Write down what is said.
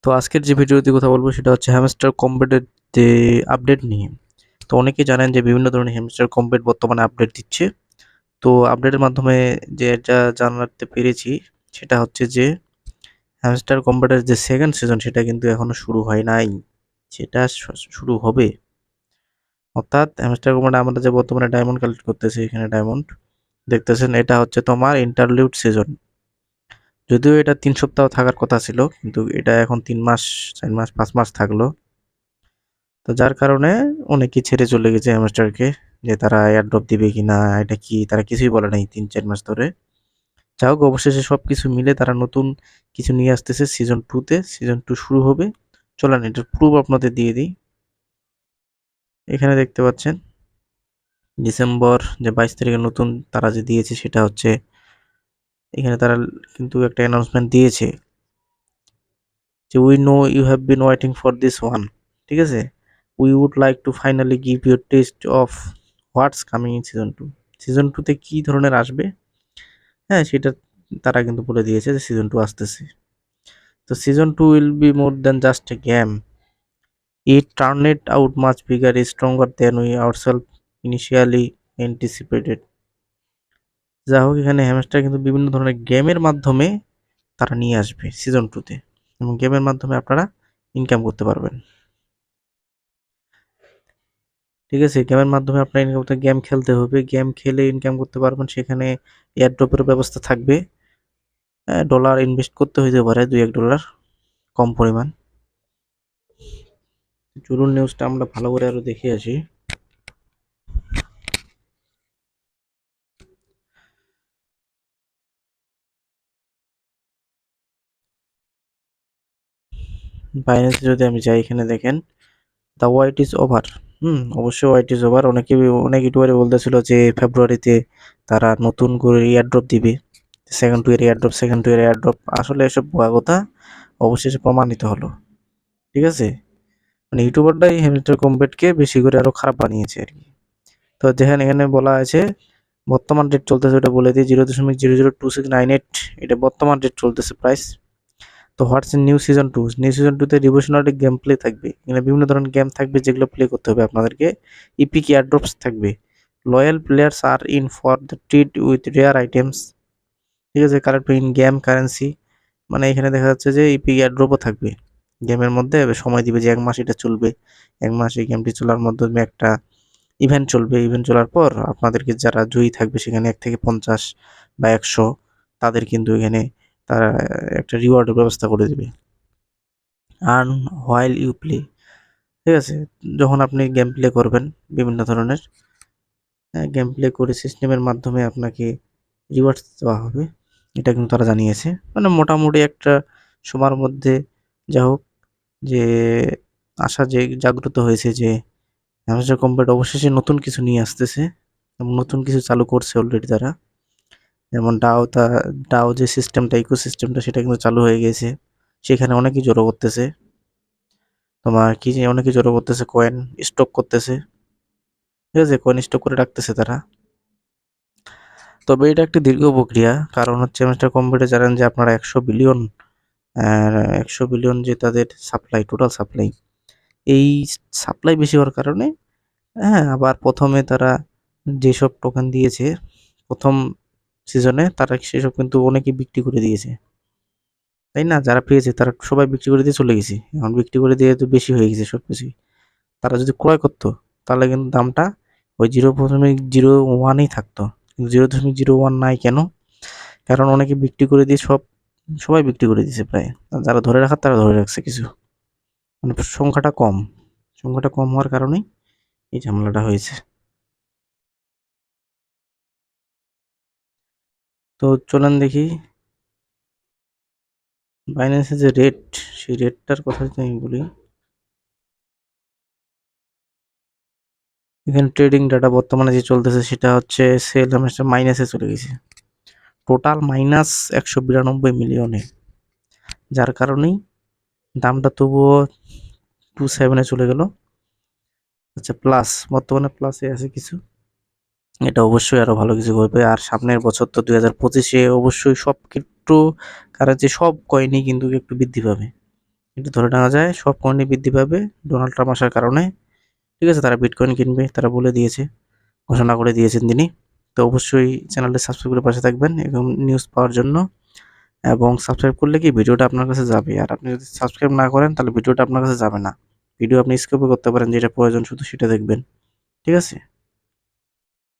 তো আজকের যে ভিডিওতে কথা বলবো সেটা হচ্ছে হ্যামস্টার কম্বেটের যে আপডেট নিয়ে। তো অনেকেই জানেন যে বিভিন্ন ধরনের হ্যামস্টার কম্বেট বর্তমানে আপডেট দিচ্ছে। তো আপডেটের মাধ্যমে যেটা জানাতে পেরেছি সেটা হচ্ছে যে হ্যামস্টার কম্বেটের যে সেকেন্ড সিজন সেটা কিন্তু এখনো শুরু হয় নাই, সেটা শুরু হবে। অর্থাৎ হ্যামস্টার কম্বেট আমরা যে বর্তমানে ডায়মন্ড কালেক্ট করতেছি, এখানে ডায়মন্ড দেখতেছেন, এটা হচ্ছে তোমার ইন্টারলিউড সিজন। যদিও এটা 3 সপ্তাহ থাকার কথা ছিল, কিন্তু এটা এখন 3 মাস, 4 মাস, 5 মাস থাকলো। তো যার কারণে অনেকেই ছেড়ে চলে গেছে হ্যামস্টারকে, যে তারা এয়ারড্রপ দিবে কিনা, এটা কি তারা কিছুই বলে নাই 3-4 মাস ধরে। যা হোক, অবশেষে সবকিছু মিলে তারা নতুন কিছু নিয়ে আসতেছে সিজন 2-তে। সিজন 2 শুরু হবে। চলেন এটার প্রুফ আপনাদের দিয়ে দিই। এখানে দেখতে পাচ্ছেন ডিসেম্বর যে 22 তারিখে নতুন তারা যে দিয়েছে সেটা হচ্ছে, এখানে তারা কিন্তু একটা অ্যানাউন্সমেন্ট দিয়েছে যে we know you have been waiting for this one. ঠিক আছে, we would like to finally give you taste of what's coming in season 2। Season 2তে কী ধরনের আসবে, হ্যাঁ সেটা তারা কিন্তু বলে দিয়েছে যে সিজন 2 আসতেছে। তো season 2 will be more than just a game, it turned out much bigger stronger than we ourself initially anticipated. যা হোক, এখানে হ্যামস্টার কিন্তু বিভিন্ন ধরনের গেমের মাধ্যমে তারা নিয়ে আসবে সিজন 2-তে, এবং গেমের মাধ্যমে আপনারা ইনকাম করতে পারবেন। ঠিক আছে, গেমের মাধ্যমে আপনার ইনকাম করতে, গেম খেলতে হবে, গেম খেলে ইনকাম করতে পারবেন। সেখানে এয়ারড্রপের ব্যবস্থা থাকবে। ডলার ইনভেস্ট করতে হইতে পারে, $2-1 কম পরিমাণ। চলুন নিউজটা আমরা ভালো করে আরো দেখে আসি। বাইন্যান্সে যদি আমি যাই, এখানে দেখেন দ্য ওয়াইট ইজ ওভার। অবশ্যই ওয়াইট ইজ ওভার। অনেক ইউটিউবারে বলতেছিল যে ফেব্রুয়ারিতে তারা নতুন করে এয়ারড্রপ দিবে, সেকেন্ড টু এর এয়ারড্রপ। আসলে এসব ভুয়া কথা অবশেষে প্রমাণিত হলো। ঠিক আছে, মানে ইউটিউবারটাই হ্যামস্টার কম্বেটকে বেশি করে আরো খারাপ বানিয়েছে আর কি। তো দেখেন এখানে বলা আছে বর্তমান রেট চলতেছে, ওটা বলে দিই, 0.002698, এটা বর্তমান রেট চলতেছে প্রাইস। তো হোয়াটস ইন নিউ সিজন 2 তে রিভলিউশনারি গেম প্লে থাকবে। এখানে বিভিন্ন ধরনের গেম থাকবে যেগুলো প্লে করতে হবে আপনাদেরকে। ইপিক এয়ারড্রপস থাকবে। Loyal players are in for the treat with rare items. ঠিক আছে, কারেক্ট ইন গেম কারেন্সি, মানে এখানে দেখা যাচ্ছে যে ইপিক এয়ারড্রপও থাকবে গেমের মধ্যে। সময় দিবে যে 1 মাস এটা চলবে, 1 মাস এই গেমটি চলার মাধ্যমে একটা ইভেন্ট চলবে। ইভেন্ট চলার পর আপনাদেরকে যারা জয়ী থাকবে সেখানে 1 থেকে 50 বা 100, তাদের কিন্তু এখানে তারা একটা রিওয়ার্ডের ব্যবস্থা করে দেবে। Earn while you play. ঠিক আছে, যখন আপনি গেম প্লে করবেন বিভিন্ন ধরনের গেম প্লে করে সিস্টেমের মাধ্যমে আপনাকে রিওয়ার্ডস দেওয়া হবে। এটা কিন্তু তারা জানিয়েছে, মানে মোটামুটি একটা সময়ের মধ্যে। যা হোক, যে আশা যে জাগ্রত হয়েছে যে অ্যামাজন কোম্পানি অবশেষে নতুন কিছু নিয়ে আসতেছে, এবং নতুন কিছু চালু করছে অলরেডি তারা। যেমন ডাও যে সিস্টেমটা, ইকোসিস্টেমটা, সেটা কিন্তু চালু হয়ে গেছে। সেখানে অনেকেই জড়ো করতেছে, তোমার কি যে অনেকে জড়ো করতেছে, কয়েন স্টক করতেছে। ঠিক আছে, কয়েন স্টক করে রাখতেছে তারা। তবে এটা একটি দীর্ঘ প্রক্রিয়া, কারণ হচ্ছে মিস্টার কম্পিউটার জানেন যে আপনারা 100 বিলিয়ন, 100 বিলিয়ন যে তাদের সাপ্লাই, টোটাল সাপ্লাই, এই সাপ্লাই বেশি হওয়ার কারণে, হ্যাঁ, আবার প্রথমে তারা যেসব টোকেন দিয়েছে প্রথম সিজনে, তারা সেসব কিন্তু অনেকেই বিক্রি করে দিয়েছে, তাই না? যারা পেয়েছে তারা সবাই বিক্রি করে দিয়ে চলে গেছে। এখন বিক্রি করে দিয়ে তো বেশি হয়ে গেছে সব কিছুই। তারা যদি ক্রয় করতো তাহলে কিন্তু দামটা ওই 0.01-ই থাকতো, কিন্তু 0.01 নাই কেন? কারণ অনেকে বিক্রি করে দিয়ে সবাই বিক্রি করে দিয়েছে প্রায়। আর যারা ধরে রাখার তারা ধরে রাখছে কিছু, মানে সংখ্যাটা কম হওয়ার কারণেই এই ঝামেলাটা হয়েছে। তো চলেন দেখি বাইন্যান্সের যে রেট, সেই রেটটার কথা যদি আমি বলি, এখানে ট্রেডিং ডাটা বর্তমানে যে চলতেছে সেটা হচ্ছে সেল মাইনাসে চলে গেছে, টোটাল -192 মিলিয়নে। যার কারণেই দামটা তবুও 27-এ চলে গেল। আচ্ছা, বর্তমানে প্লাসে আছে কিছু। এটা অবশ্যই আরো ভালো কিছু করবে। আর সামনের বছর তো 2025-এ অবশ্যই সব ক্রিপ্টো কারেন্সি, সব কয়েনই কিন্তু একটু বৃদ্ধি পাবে। এটা ধরে নেওয়া যায় সব কয়েনই বৃদ্ধি পাবে ডোনাল্ড ট্রাম্প আসার কারণে। ঠিক আছে? তারা বিটকয়েন কিনবে, তারা বলে দিয়েছে, ঘোষণা করে দিয়েছেন তিনি। তো অবশ্যই চ্যানেলটি সাবস্ক্রাইব করে পাশে থাকবেন এবং নিউজ পাওয়ার জন্য। এবং সাবস্ক্রাইব করলে কি ভিডিওটা আপনার কাছে যাবে। আর আপনি যদি সাবস্ক্রাইব না করেন তাহলে ভিডিওটা আপনার কাছে যাবে না। ভিডিও আপনি স্কিপও করতে পারেন, যেটা প্রয়োজন শুধু সেটা দেখবেন। ঠিক আছে?